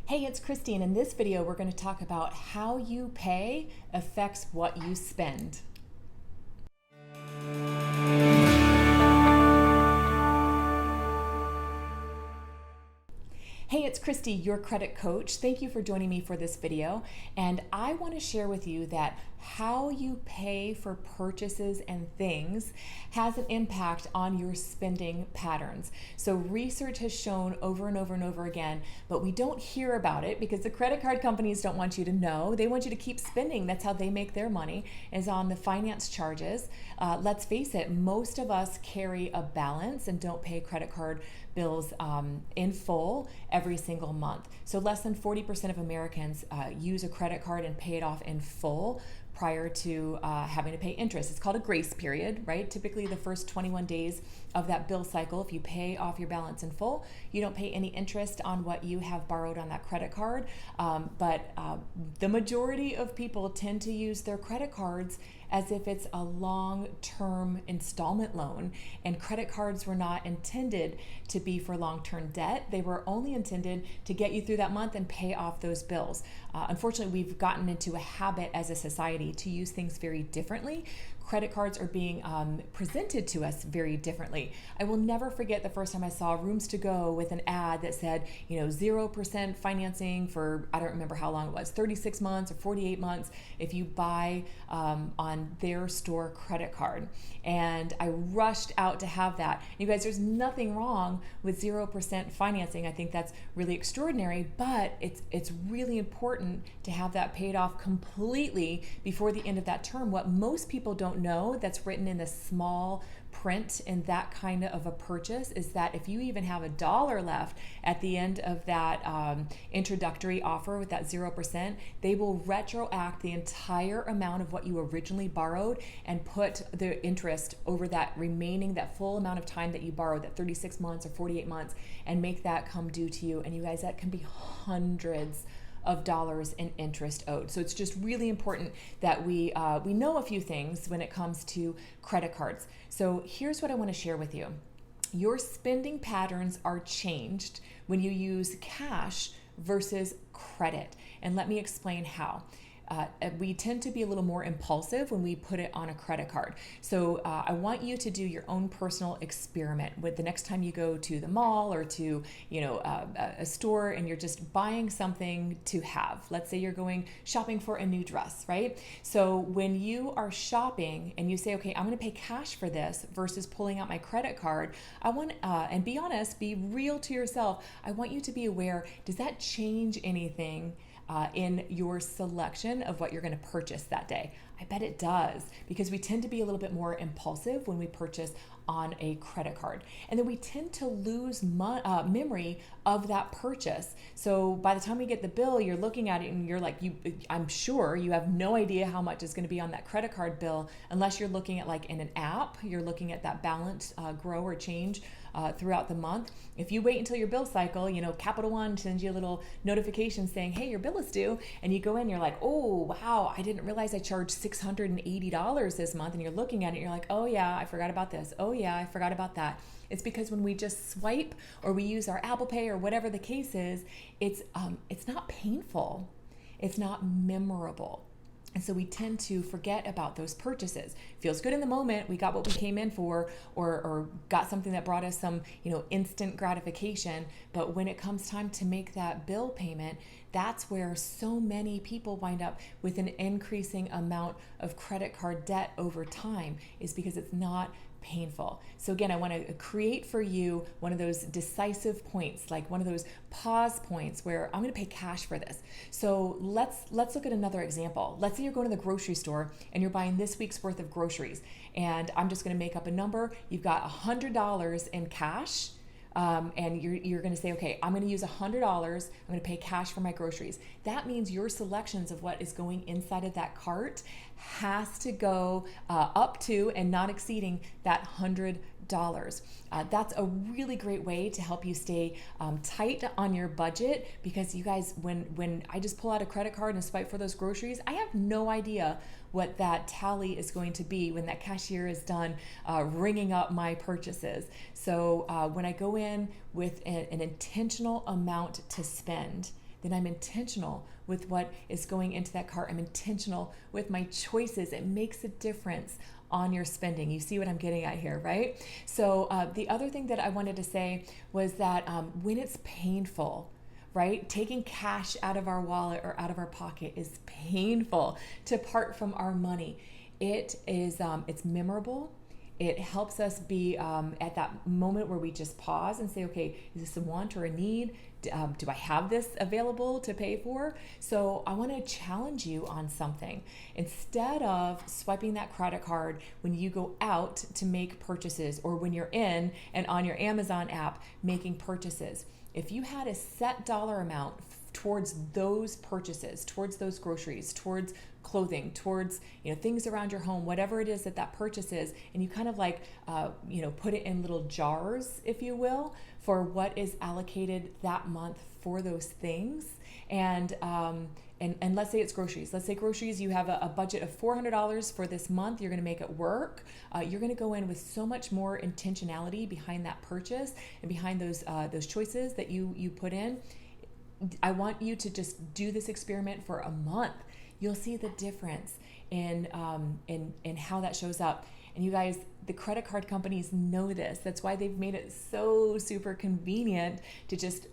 Hey, it's Kristi, and in this video we're going to talk about how you pay affects what you spend. Hey, it's Kristi, your credit coach. Thank you for joining me for this video. And I want to share with you that how you pay for purchases and things has an impact on your spending patterns. So research has shown over and over and over again, but we don't hear about it because the credit card companies don't want you to know. They want you to keep spending. That's how they make their money, is on the finance charges. Let's face it, most of us carry a balance and don't pay credit card bills in full every single month. So less than 40% of Americans use a credit card and pay it off in full prior to having to pay interest. It's called a grace period, right? Typically the first 21 days of that bill cycle, if you pay off your balance in full, you don't pay any interest on what you have borrowed on that credit card. But the majority of people tend to use their credit cards as if it's a long-term installment loan, and credit cards were not intended to be for long-term debt. They were only intended to get you through that month and pay off those bills. Unfortunately, we've gotten into a habit as a society to use things very differently. Credit cards are being presented to us very differently. I will never forget the first time I saw Rooms to Go with an ad that said, 0% financing for, I don't remember how long it was, 36 months or 48 months if you buy on their store credit card. And I rushed out to have that. You guys, there's nothing wrong with 0% financing. I think that's really extraordinary, but it's really important to have that paid off completely before the end of that term. What most people don't know that's written in the small print in that kind of a purchase is that if you even have $1 left at the end of that introductory offer with that 0%, they will retroact the entire amount of what you originally borrowed and put the interest over that full amount of time that you borrowed, that 36 months or 48 months, and make that come due to you. And you guys, that can be hundreds of dollars in interest owed. So it's just really important that we know a few things when it comes to credit cards. So here's what I want to share with you. Your spending patterns are changed when you use cash versus credit. And let me explain how. We tend to be a little more impulsive when we put it on a credit card. So I want you to do your own personal experiment with the next time you go to the mall or to a store and you're just buying something to have. Let's say you're going shopping for a new dress, right? So when you are shopping and you say, okay, I'm going to pay cash for this versus pulling out my credit card, I want, and be honest, be real to yourself. I want you to be aware, does that change anything in your selection of what you're going to purchase that day? I bet it does, because we tend to be a little bit more impulsive when we purchase on a credit card. And then we tend to lose memory of that purchase. So by the time we get the bill, you're looking at it and you're like, I'm sure you have no idea how much is going to be on that credit card bill unless you're looking at, like, in an app, you're looking at that balance grow or change throughout the month. If you wait until your bill cycle, Capital One sends you a little notification saying, hey, your bill is due, and you go in, you're like, oh, wow, I didn't realize I charged $680 this month, and you're looking at it, you're like, oh yeah, I forgot about this. Oh yeah, I forgot about that. It's because when we just swipe or we use our Apple Pay or whatever the case is, it's not painful. It's not memorable. And so we tend to forget about those purchases. Feels good in the moment. We got what we came in for, or got something that brought us some, instant gratification. But when it comes time to make that bill payment, that's where so many people wind up with an increasing amount of credit card debt over time, is because it's not painful. So again, I want to create for you one of those decisive points, like one of those pause points where I'm going to pay cash for this. So let's look at another example. Let's say you're going to the grocery store and you're buying this week's worth of groceries, and I'm just going to make up a number. You've got $100 in cash. And you're going to say, okay, I'm going to use $100. I'm going to pay cash for my groceries. That means your selections of what is going inside of that cart has to go up to and not exceeding that $100. That's a really great way to help you stay tight on your budget, because you guys, when I just pull out a credit card and swipe for those groceries, I have no idea what that tally is going to be when that cashier is done ringing up my purchases. So when I go in with an intentional amount to spend, then I'm intentional with what is going into that cart. I'm intentional with my choices. It makes a difference on your spending. You see what I'm getting at here, right? So the other thing that I wanted to say was that when it's painful, right? Taking cash out of our wallet or out of our pocket is painful. To part from our money, it is it's memorable. It helps us be at that moment where we just pause and say, okay, is this a want or a need? Do I have this available to pay for? So I want to challenge you on something. Instead of swiping that credit card when you go out to make purchases, or when you're in and on your Amazon app making purchases, if you had a set dollar amount towards those purchases, towards those groceries, towards clothing, towards things around your home, whatever it is that purchase is, and you kind of like put it in little jars, if you will, for what is allocated that month for those things. And let's say it's groceries. Let's say groceries, you have a budget of $400 for this month. You're going to make it work. You're going to go in with so much more intentionality behind that purchase and behind those choices that you put in. I want you to just do this experiment for a month. You'll see the difference in how that shows up. And you guys, the credit card companies know this. That's why they've made it so super convenient to just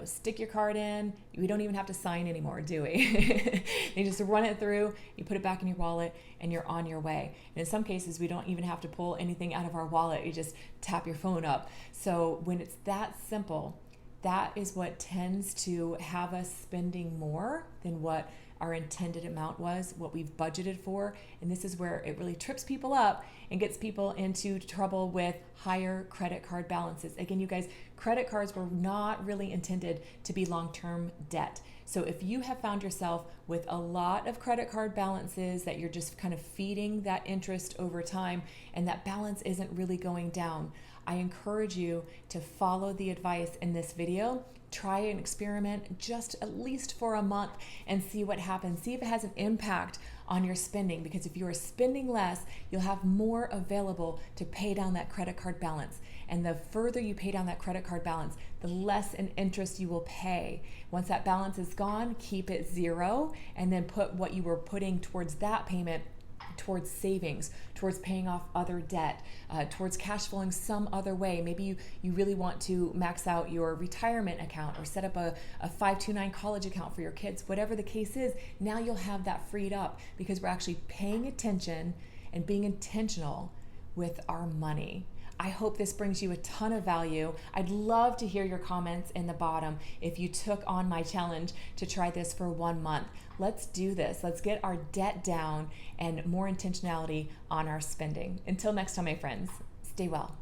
stick your card in. We don't even have to sign anymore, do we? They just run it through, you put it back in your wallet, and you're on your way. And in some cases, we don't even have to pull anything out of our wallet. You just tap your phone up. So when it's that simple, that is what tends to have us spending more than what our intended amount was, what we've budgeted for. And this is where it really trips people up and gets people into trouble with higher credit card balances. Again, you guys, credit cards were not really intended to be long-term debt. So if you have found yourself with a lot of credit card balances that you're just kind of feeding that interest over time, and that balance isn't really going down, I encourage you to follow the advice in this video. Try an experiment just at least for a month and see what happens. See if it has an impact on your spending, because if you are spending less, you'll have more available to pay down that credit card balance. And the further you pay down that credit card balance, the less in interest you will pay. Once that balance is gone, keep it zero, and then put what you were putting towards that payment towards savings, towards paying off other debt, towards cash flowing some other way. Maybe you really want to max out your retirement account or set up a 529 college account for your kids. Whatever the case is, now you'll have that freed up because we're actually paying attention and being intentional with our money. I hope this brings you a ton of value. I'd love to hear your comments in the bottom if you took on my challenge to try this for 1 month. Let's do this. Let's get our debt down and more intentionality on our spending. Until next time, my friends, stay well.